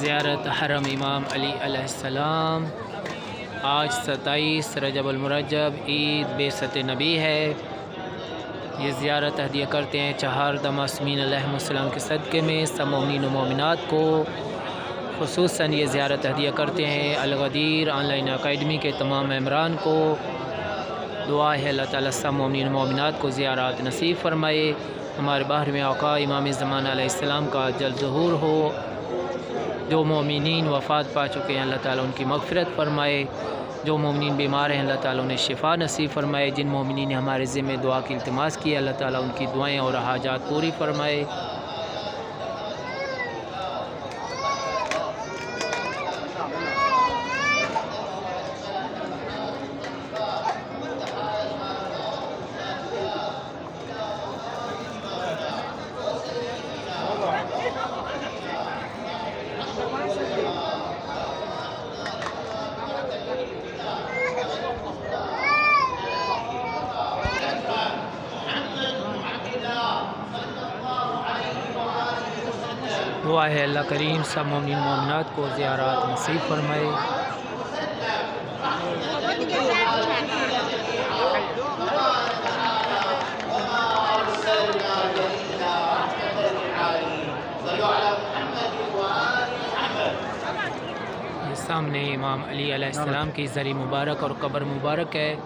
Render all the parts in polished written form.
زیارت حرم امام علی علیہ السلام۔ آج 27 رجب المرجب عید بعثت نبی ہے۔ یہ زیارت ہدیہ کرتے ہیں چہاردہ معصومین علیہ السلام کے صدقے میں سب مومنین و مومنات کو۔ خصوصاً یہ زیارت ہدیہ کرتے ہیں الغدیر آن لائن اکیڈمی کے تمام ممبران کو۔ دعا ہے اللہ تعالیٰ سب مومنین و مومنات کو زیارات نصیب فرمائے۔ ہمارے باہر آقا امام زمان علیہ السلام کا جلد ظہور ہو۔ جو مومنین وفات پا چکے ہیں اللہ تعالیٰ ان کی مغفرت فرمائے۔ جو مومنین بیمار ہیں اللہ تعالیٰ انہیں شفا نصیب فرمائے۔ جن مومنین نے ہمارے ذمہ دعا کی التماس کی اللہ تعالیٰ ان کی دعائیں اور حاجات پوری فرمائے۔ دعا ہے اللہ کریم سب مومنین مومنات کو زیارات نصیب فرمائے۔ یہ سامنے امام علی علیہ السلام کی زری مبارک اور قبر مبارک ہے۔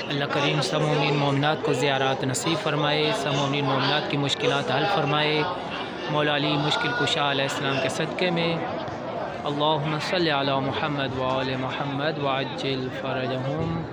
اللہ کریم سب مومنین مومنات کو زیارات نصیب فرمائے۔ سب مومنین مومنات کی مشکلات حل فرمائے۔ مولا علی مشکل کشا علیہ السلام کے صدقے میں اللہم صلی علی محمد وآل محمد وعجل فرجہم۔